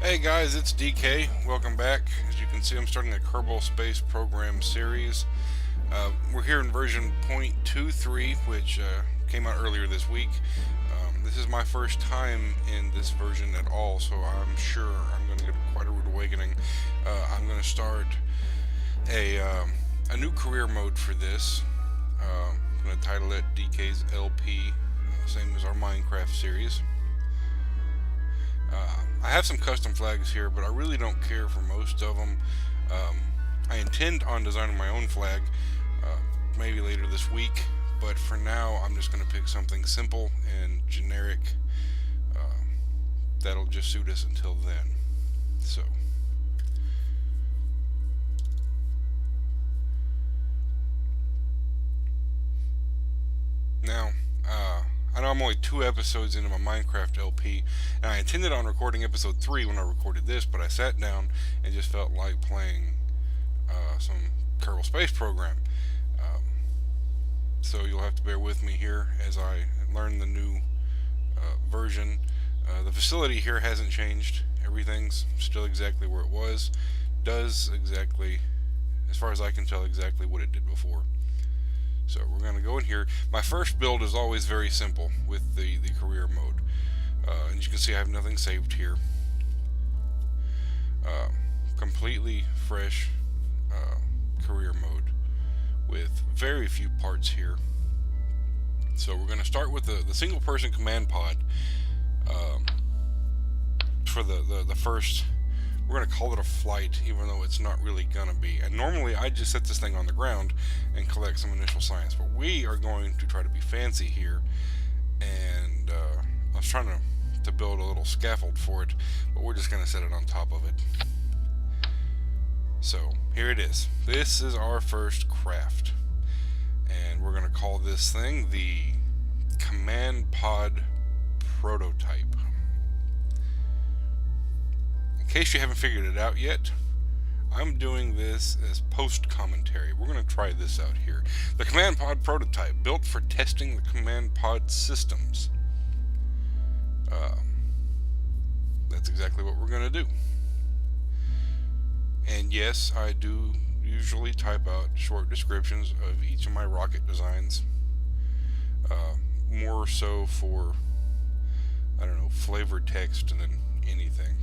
Hey guys, it's DK. Welcome back. As you can see, I'm starting a Kerbal Space Program series. We're here in version 0.23, which came out earlier this week. This is my first time in this version at all, so I'm sure I'm going to get quite a rude awakening. I'm going to start a new career mode for this. I'm going to title it DK's LP, same as our Minecraft series. I have some custom flags here, but I really don't care for most of them. I intend on designing my own flag, maybe later this week, but for now I'm just going to pick something simple and generic that'll just suit us until then. So now I know I'm only 2 episodes into my Minecraft LP, and I intended on recording episode 3 when I recorded this, but I sat down and just felt like playing some Kerbal Space Program. So you'll have to bear with me here as I learn the new version. The facility here hasn't changed. Everything's still exactly where it was. Does exactly, as far as I can tell, exactly what it did before. So we're going to go in here. My first build is always very simple with the career mode. And you can see I have nothing saved here. Completely fresh career mode with very few parts here. So we're going to start with the single person command pod for the first. We're going to call it a flight, even though it's not really going to be. And normally I just set this thing on the ground and collect some initial science, but we are going to try to be fancy here. And I was trying to build a little scaffold for it, but we're just going to set it on top of it. So here it is. This is our first craft, and we're going to call this thing the command pod prototype. In case you haven't figured it out yet, I'm doing this as post-commentary. We're going to try this out here. The command pod prototype, built for testing the command pod systems. That's exactly what we're going to do. And yes, I do usually type out short descriptions of each of my rocket designs. More so for, I don't know, flavored text than anything.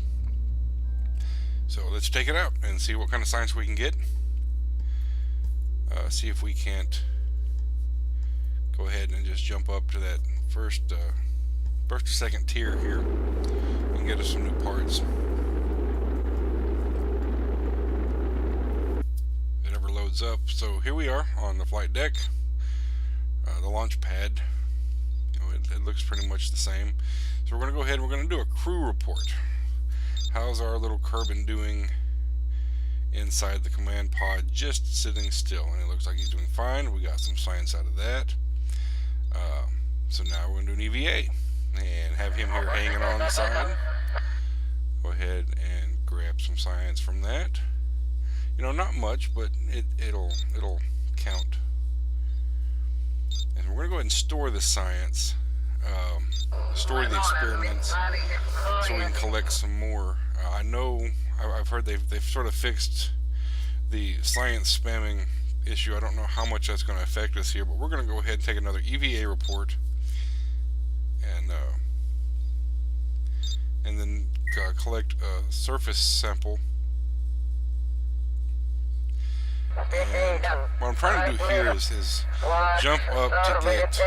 So let's take it out and see what kind of science we can get. See if we can't go ahead and just jump up to that first or second tier here and get us some new parts. It ever loads up. So here we are on the flight deck, the launch pad. It looks pretty much the same. So we're going to go ahead and we're going to do a crew report. How's our little Kerbin doing inside the command pod, just sitting still? And it looks like he's doing fine. We got some science out of that. So now we're going to do an EVA and have him here hanging on the side. Go ahead and grab some science from that. You know, not much, but it'll count. And we're going to go ahead and store the science. Store the experiments so we can collect some more. I know I've heard they've sort of fixed the science spamming issue. I don't know how much that's going to affect us here, but we're going to go ahead and take another EVA report and then collect a surface sample. And what I'm trying to do here is jump up to get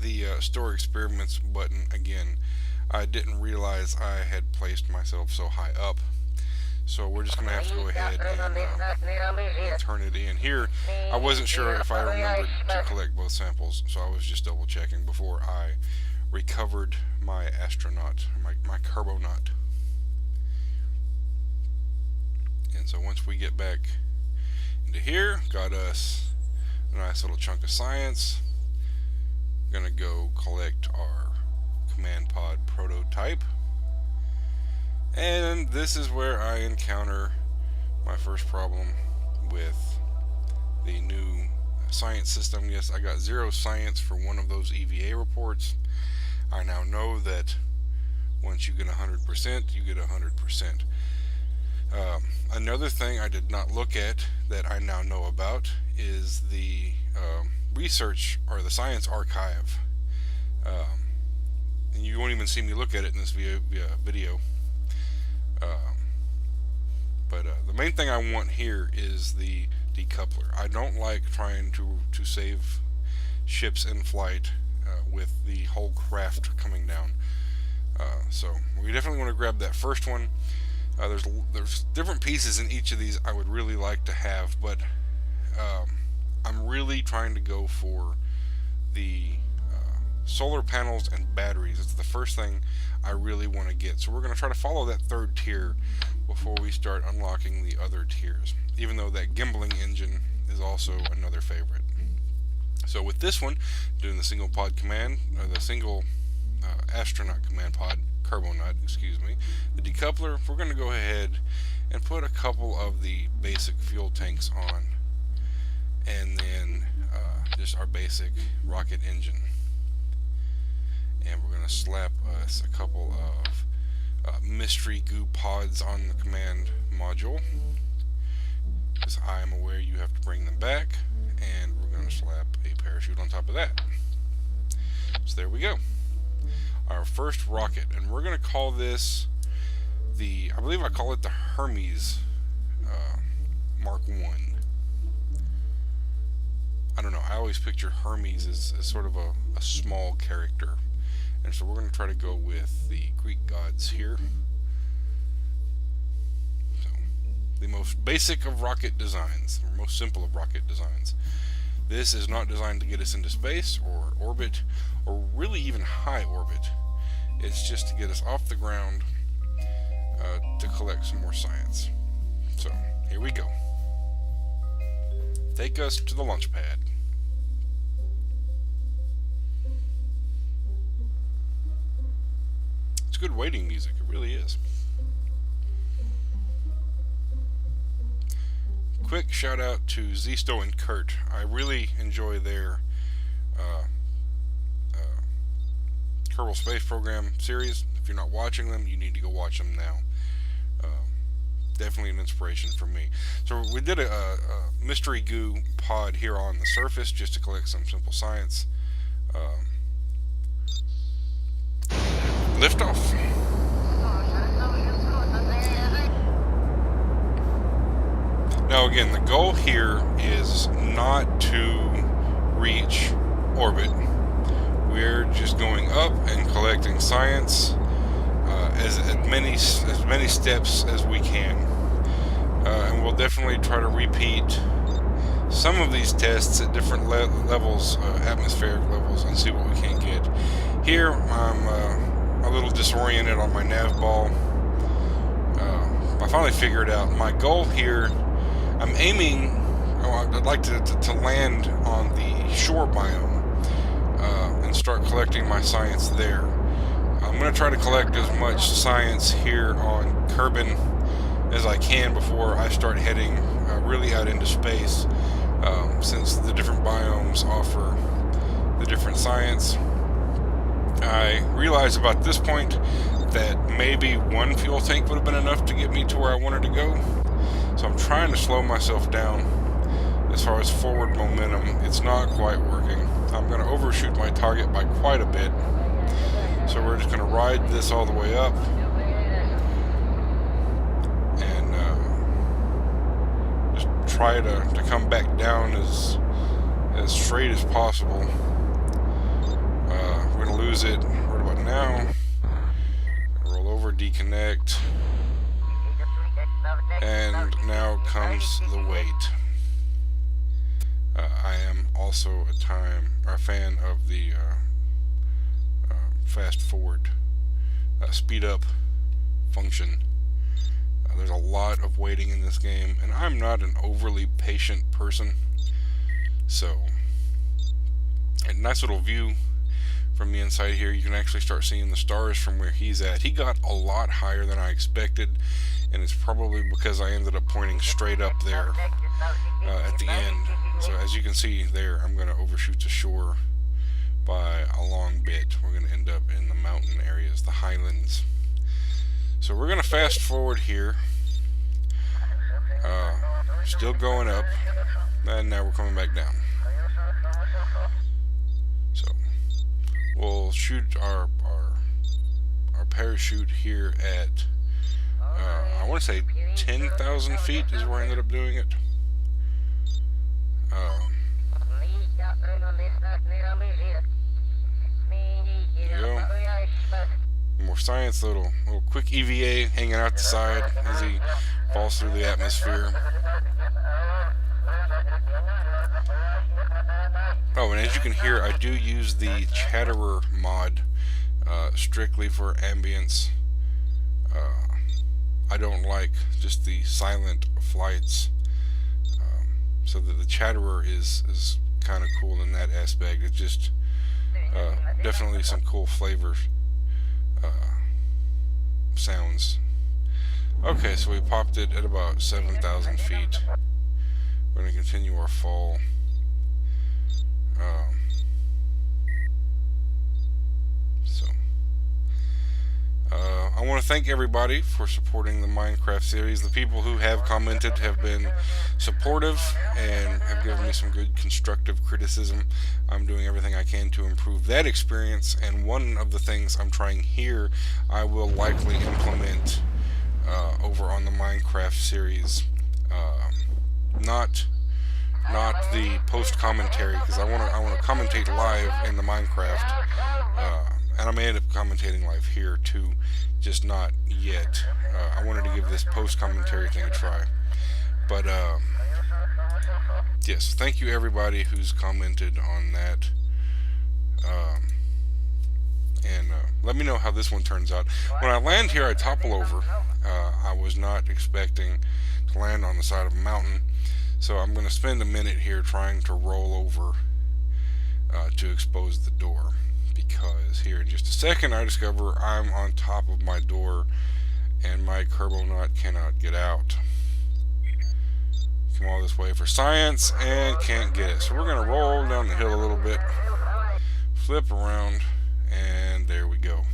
the store experiments button again. I didn't realize I had placed myself so high up, so we're just going to have to go ahead and turn it in here. I wasn't sure if I remembered to collect both samples, so I was just double checking before I recovered my astronaut, my Kerbonaut. And so once we get back into here, got us a nice little chunk of science. Gonna go collect our command pod prototype, and this is where I encounter my first problem with the new science system. Yes, I got 0 science for one of those EVA reports. I now know that Once you get 100%, you get 100%. Another thing I did not look at that I now know about is the research or the science archive. And you won't even see me look at it in this video. But the main thing I want here is the decoupler. I don't like trying to save ships in flight with the whole craft coming down. So we definitely want to grab that first one. There's different pieces in each of these I would really like to have, but I'm really trying to go for the solar panels and batteries. It's the first thing I really want to get. So we're going to try to follow that third tier before we start unlocking the other tiers, even though that gimbaling engine is also another favorite. So with this one, doing the single pod command, the single astronaut command pod, Kerbal, excuse me, the decoupler, we're going to go ahead and put a couple of the basic fuel tanks on, and then just our basic rocket engine. And we're going to slap us a couple of mystery goo pods on the command module, because I am aware you have to bring them back, and we're going to slap a parachute on top of that. So there we go, our first rocket, and we're going to call this I believe I call it the Hermes Mark 1. I don't know, I always picture Hermes as sort of a small character, and so we're going to try to go with the Greek gods here. So, the most basic of rocket designs, or most simple of rocket designs. This is not designed to get us into space or orbit, or really even high orbit. It's just to get us off the ground to collect some more science. So, here we go. Take us to the launch pad. It's good waiting music, it really is. Quick shout out to Zisto and Kurt. I really enjoy their Kerbal Space Program series. If you're not watching them, you need to go watch them now. Definitely an inspiration for me. So we did a mystery goo pod here on the surface just to collect some simple science. Liftoff. Now again, the goal here is not to reach orbit. We're just going up and collecting science as many steps as we can, and we'll definitely try to repeat some of these tests at different levels, atmospheric levels, and see what we can get. Here I'm a little disoriented on my nav ball. I finally figured out my goal here. I'm aiming, I'd like to land on the shore biome and start collecting my science there. I'm going to try to collect as much science here on Kerbin as I can before I start heading really out into space, since the different biomes offer the different science. I realized about this point that maybe one fuel tank would have been enough to get me to where I wanted to go. So I'm trying to slow myself down as far as forward momentum. It's not quite working. I'm going to overshoot my target by quite a bit. So we're just going to ride this all the way up and just try to come back down as straight as possible. We're going to lose it right about now. Roll over, deconnect. And now comes the wait. I am also a fan of the fast forward, speed up function. There's a lot of waiting in this game, and I'm not an overly patient person. So, a nice little view from the inside here. You can actually start seeing the stars from where he's at. He got a lot higher than I expected, and it's probably because I ended up pointing straight up there at the end. So as you can see there, I'm going to overshoot the shore by a long bit. We're going to end up in the mountain mountain areas, the highlands. So we're going to fast forward here. Still going up, and now we're coming back down. So we'll shoot our parachute here at I want to say 10,000 feet is where I ended up doing it. There you go. More science, little quick EVA hanging out the side as he falls through the atmosphere. Oh, and as you can hear, I do use the Chatterer mod strictly for ambience. I don't like just the silent flights, so that the Chatterer is kind of cool in that aspect. It's just definitely some cool flavor sounds. Okay, so we popped it at about 7,000 feet. We're going to continue our fall. I want to thank everybody for supporting the Minecraft series. The people who have commented have been supportive and have given me some good constructive criticism. I'm doing everything I can to improve that experience, and one of the things I'm trying here I will likely implement over on the Minecraft series. Not the post commentary, because I want to commentate live in the Minecraft, and I may end up commentating live here too, just not yet. I wanted to give this post commentary thing a try, but yes, thank you everybody who's commented on that, and let me know how this one turns out. When I land here, I topple over. I was not expecting to land on the side of a mountain. So I'm going to spend a minute here trying to roll over to expose the door, because here in just a second I discover I'm on top of my door and my Kerbal nut cannot get out. Come all this way for science and can't get it. So we're going to roll down the hill a little bit, flip around, and there we go.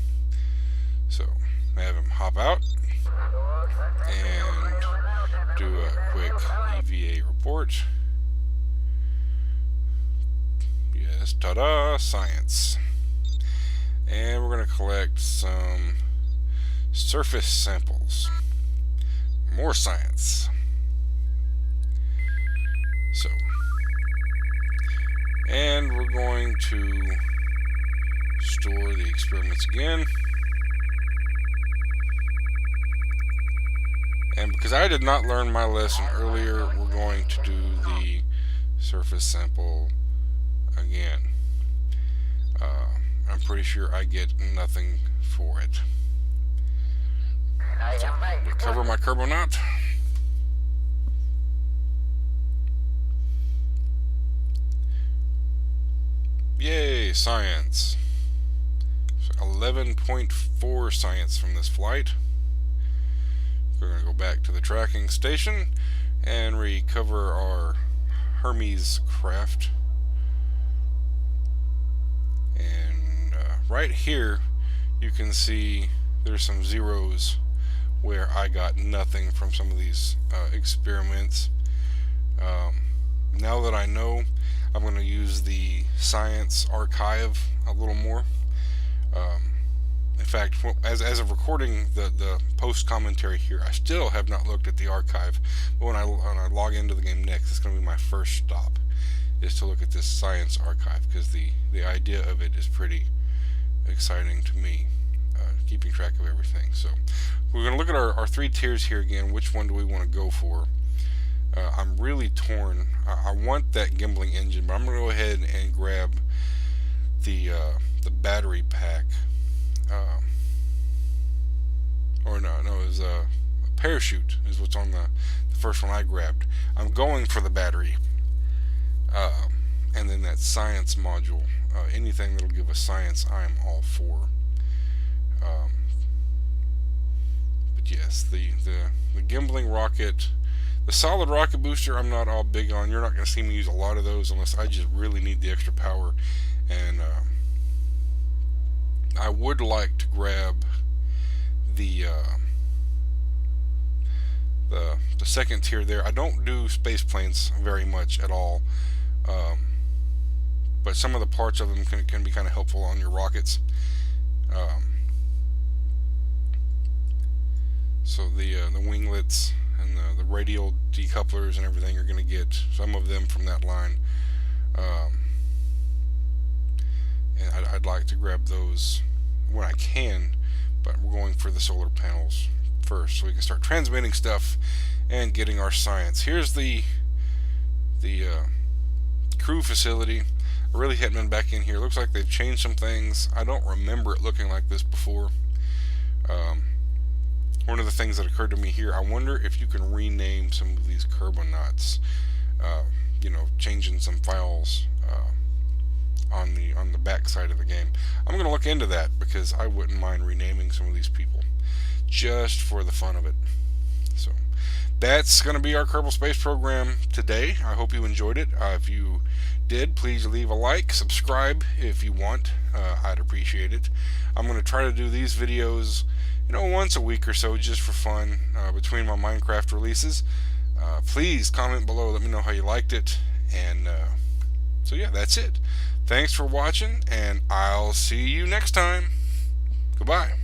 So I have him hop out and do a quick EVA report. Yes, ta-da, science. And we're going to collect some surface samples. More science. So, and we're going to store the experiments again. And because I did not learn my lesson earlier, we're going to do the surface sample again. I'm pretty sure I get nothing for it. So, recover my Kerbal nut. Yay, science. So 11.4 science from this flight. We're going to go back to the tracking station and recover our Hermes craft. And right here you can see there's some zeros where I got nothing from some of these experiments. Now that I know, I'm going to use the science archive a little more. In fact, as of recording the post commentary here, I still have not looked at the archive. But when I log into the game next, it's going to be my first stop, is to look at this science archive, because the idea of it is pretty exciting to me, keeping track of everything. So we're going to look at our three tiers here again. Which one do we want to go for? I'm really torn. I want that gimbling engine, but I'm going to go ahead and grab the battery pack. Or no, it was a parachute is what's on the first one I grabbed. I'm going for the battery, and then that science module. Anything that'll give us science, I am all for. But yes, the gimbling rocket, the solid rocket booster, I'm not all big on. You're not going to see me use a lot of those unless I just really need the extra power, and I would like to grab the the second tier there. I don't do space planes very much at all, um, but some of the parts of them can be kind of helpful on your rockets. Um, so the winglets and the radial decouplers and everything, you're going to get some of them from that line. Um, and I'd like to grab those when I can, but we're going for the solar panels first so we can start transmitting stuff and getting our science. Here's the crew facility. I really hadn't been back in here. Looks like they've changed some things. I don't remember it looking like this before. One of the things that occurred to me here, I wonder if you can rename some of these Kerbonauts. Changing some files on the back side of the game. I'm going to look into that because I wouldn't mind renaming some of these people just for the fun of it. So that's going to be our Kerbal Space Program today. I hope you enjoyed it. If you did, please leave a like, subscribe if you want. I'd appreciate it. I'm going to try to do these videos, once a week or so, just for fun, between my Minecraft releases. Please comment below, let me know how you liked it, and so yeah, that's it. Thanks for watching, and I'll see you next time. Goodbye.